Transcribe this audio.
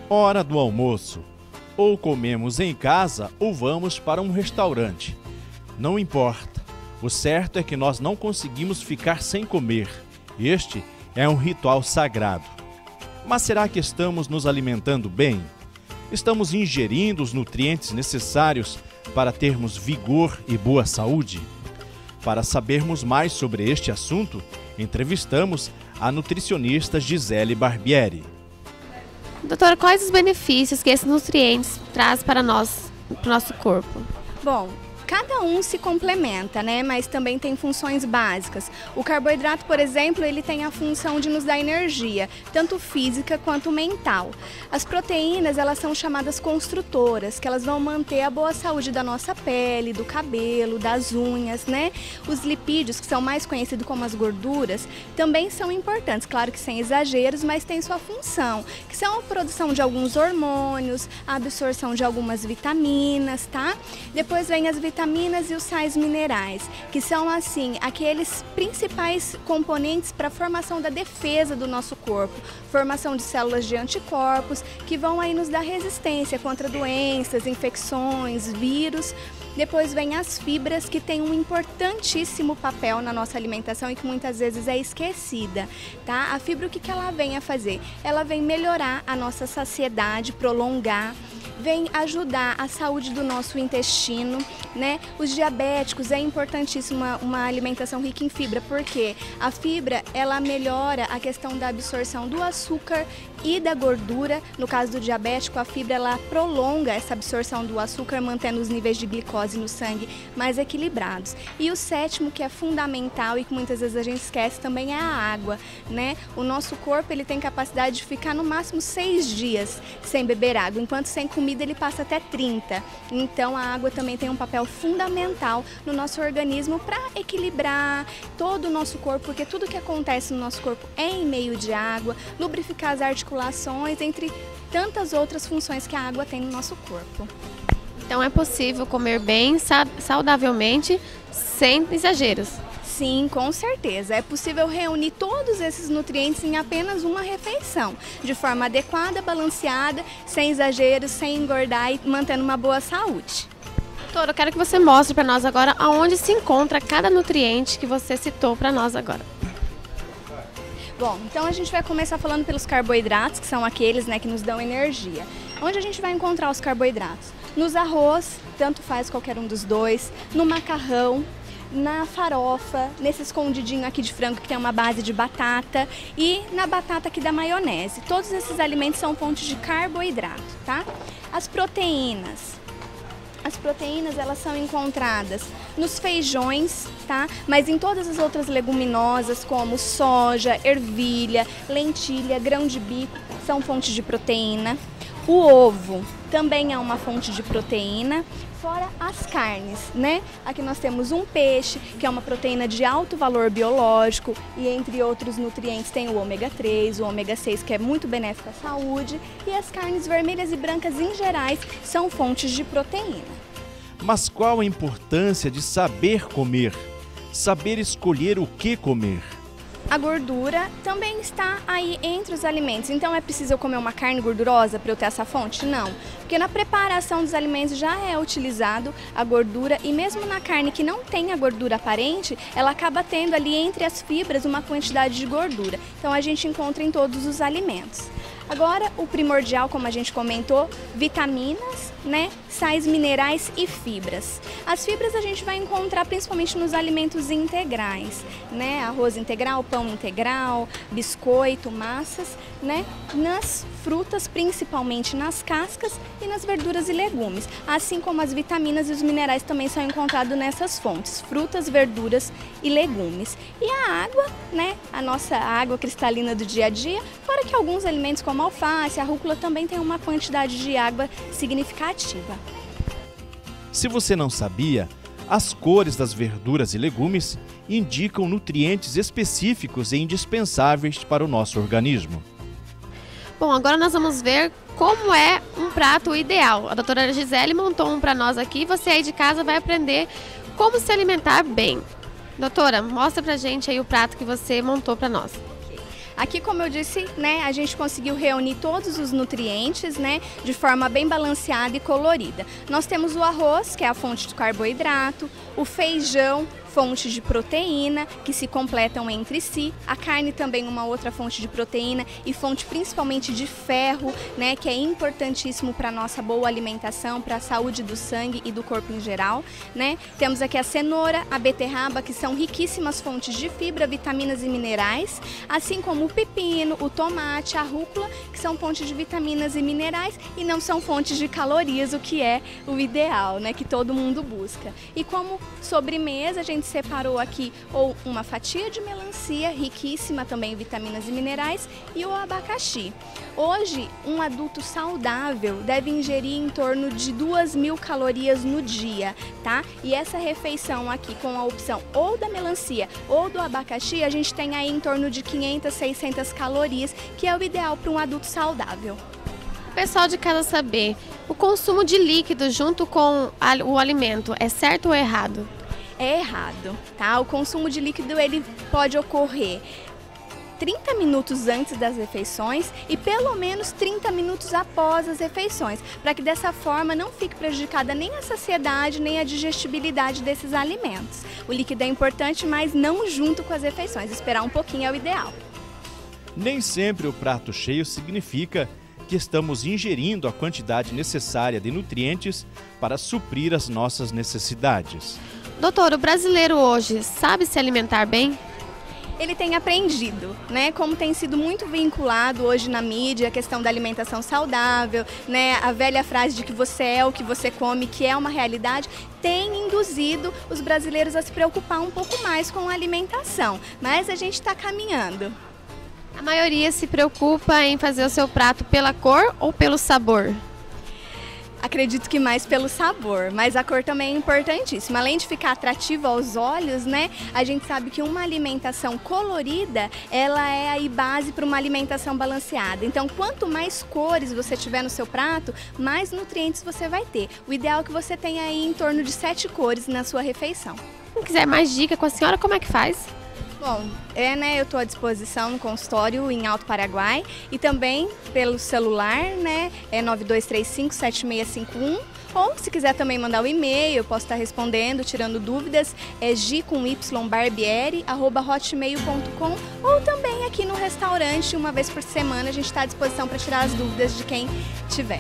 hora do almoço. Ou comemos em casa ou vamos para um restaurante. Não importa. O certo é que nós não conseguimos ficar sem comer. Este é um ritual sagrado. Mas será que estamos nos alimentando bem? Estamos ingerindo os nutrientes necessários para termos vigor e boa saúde? Para sabermos mais sobre este assunto, entrevistamos a nutricionista Gisele Barbieri. Doutora, quais os benefícios que esses nutrientes traz para nós, para o nosso corpo? Bom, cada um se complementa, né? Mas também tem funções básicas. O carboidrato, por exemplo, ele tem a função de nos dar energia, tanto física quanto mental. As proteínas, elas são chamadas construtoras, que elas vão manter a boa saúde da nossa pele, do cabelo, das unhas, né? Os lipídios, que são mais conhecidos como as gorduras, também são importantes, claro que sem exageros, mas tem sua função, que são a produção de alguns hormônios, a absorção de algumas vitaminas, tá? Depois vem as vitaminas e os sais minerais, que são assim aqueles principais componentes para a formação da defesa do nosso corpo, formação de células de anticorpos que vão aí nos dar resistência contra doenças, infecções, vírus. Depois vem as fibras, que têm um importantíssimo papel na nossa alimentação e que muitas vezes é esquecida, tá? A fibra, o que ela vem a fazer? Ela vem melhorar a nossa saciedade, prolongar, vem ajudar a saúde do nosso intestino, né? Os diabéticos, é importantíssimo uma alimentação rica em fibra, porque a fibra, ela melhora a questão da absorção do açúcar e da gordura. No caso do diabético, a fibra, ela prolonga essa absorção do açúcar, mantendo os níveis de glicose no sangue mais equilibrados. E o sétimo, que é fundamental e que muitas vezes a gente esquece também, é a água, né? O nosso corpo, ele tem capacidade de ficar no máximo 6 dias sem beber água, enquanto sem comida ele passa até 30. Então a água também tem um papel fundamental no nosso organismo para equilibrar todo o nosso corpo, porque tudo que acontece no nosso corpo é em meio de água, lubrificar as articulações, entre tantas outras funções que a água tem no nosso corpo. Então é possível comer bem, saudavelmente, sem exageros? Sim, com certeza. É possível reunir todos esses nutrientes em apenas uma refeição, de forma adequada, balanceada, sem exageros, sem engordar e mantendo uma boa saúde. Doutora, eu quero que você mostre para nós agora aonde se encontra cada nutriente que você citou para nós agora. Bom, então a gente vai começar falando pelos carboidratos, que são aqueles, né, que nos dão energia. Onde a gente vai encontrar os carboidratos? Nos arroz, tanto faz qualquer um dos dois, no macarrão, na farofa, nesse escondidinho aqui de frango que tem uma base de batata e na batata aqui da maionese. Todos esses alimentos são fontes de carboidrato, tá? As proteínas, elas são encontradas nos feijões, tá? Mas em todas as outras leguminosas, como soja, ervilha, lentilha, grão de bico, são fontes de proteína. O ovo também é uma fonte de proteína, fora as carnes, né? Aqui nós temos um peixe, que é uma proteína de alto valor biológico, e entre outros nutrientes tem o ômega 3, o ômega 6, que é muito benéfico à saúde, e as carnes vermelhas e brancas em gerais são fontes de proteína. Mas qual a importância de saber comer? Saber escolher o que comer? A gordura também está aí entre os alimentos, então é preciso eu comer uma carne gordurosa para eu ter essa fonte? Não, porque na preparação dos alimentos já é utilizado a gordura, e mesmo na carne que não tem a gordura aparente, ela acaba tendo ali entre as fibras uma quantidade de gordura, então a gente encontra em todos os alimentos. Agora, o primordial, como a gente comentou, vitaminas, né, sais minerais e fibras. As fibras a gente vai encontrar principalmente nos alimentos integrais, né, arroz integral, pão integral, biscoito, massas, né, nas frutas, principalmente nas cascas e nas verduras e legumes, assim como as vitaminas e os minerais também são encontrados nessas fontes, frutas, verduras e legumes. E a água, né, a nossa água cristalina do dia a dia, fora que alguns alimentos como a alface, a rúcula também tem uma quantidade de água significativa. Se você não sabia, as cores das verduras e legumes indicam nutrientes específicos e indispensáveis para o nosso organismo. Bom, agora nós vamos ver como é um prato ideal. A doutora Gisele montou um para nós aqui, você aí de casa vai aprender como se alimentar bem. Doutora, mostra pra gente aí o prato que você montou para nós. Aqui, como eu disse, né, a gente conseguiu reunir todos os nutrientes, né, de forma bem balanceada e colorida. Nós temos o arroz, que é a fonte do carboidrato, o feijão, fonte de proteína, que se completam entre si. A carne também uma outra fonte de proteína e fonte principalmente de ferro, né, que é importantíssimo para a nossa boa alimentação, para a saúde do sangue e do corpo em geral, né. Temos aqui a cenoura, a beterraba, que são riquíssimas fontes de fibra, vitaminas e minerais, assim como o pepino, o tomate, a rúcula, que são fontes de vitaminas e minerais e não são fontes de calorias, o que é o ideal, né, que todo mundo busca. E como sobremesa, a gente separou aqui ou uma fatia de melancia, riquíssima também em vitaminas e minerais, e o abacaxi. Hoje, um adulto saudável deve ingerir em torno de 2.000 calorias no dia, tá? E essa refeição aqui com a opção ou da melancia ou do abacaxi, a gente tem aí em torno de 500, 600 calorias, que é o ideal para um adulto saudável. O pessoal de casa saber, o consumo de líquido junto com o alimento é certo ou errado? É errado, tá? O consumo de líquido ele pode ocorrer 30 minutos antes das refeições e pelo menos 30 minutos após as refeições, para que dessa forma não fique prejudicada nem a saciedade, nem a digestibilidade desses alimentos. O líquido é importante, mas não junto com as refeições, esperar um pouquinho é o ideal. Nem sempre o prato cheio significa que estamos ingerindo a quantidade necessária de nutrientes para suprir as nossas necessidades. Doutor, o brasileiro hoje sabe se alimentar bem? Ele tem aprendido, né? Como tem sido muito vinculado hoje na mídia, a questão da alimentação saudável, né? A velha frase de que você é o que você come, que é uma realidade, tem induzido os brasileiros a se preocupar um pouco mais com a alimentação. Mas a gente está caminhando. A maioria se preocupa em fazer o seu prato pela cor ou pelo sabor? Acredito que mais pelo sabor, mas a cor também é importantíssima. Além de ficar atrativa aos olhos, né? A gente sabe que uma alimentação colorida, ela é aí base para uma alimentação balanceada. Então, quanto mais cores você tiver no seu prato, mais nutrientes você vai ter. O ideal é que você tenha aí em torno de 7 cores na sua refeição. Se quiser mais dica com a senhora, como é que faz? Bom, eu estou à disposição no consultório em Alto Paraguai e também pelo celular, né? É 9235-7651. Ou se quiser também mandar o e-mail, eu posso estar respondendo, tirando dúvidas, é gi.barbieri@hotmail.com, ou também aqui no restaurante, uma vez por semana, a gente está à disposição para tirar as dúvidas de quem tiver.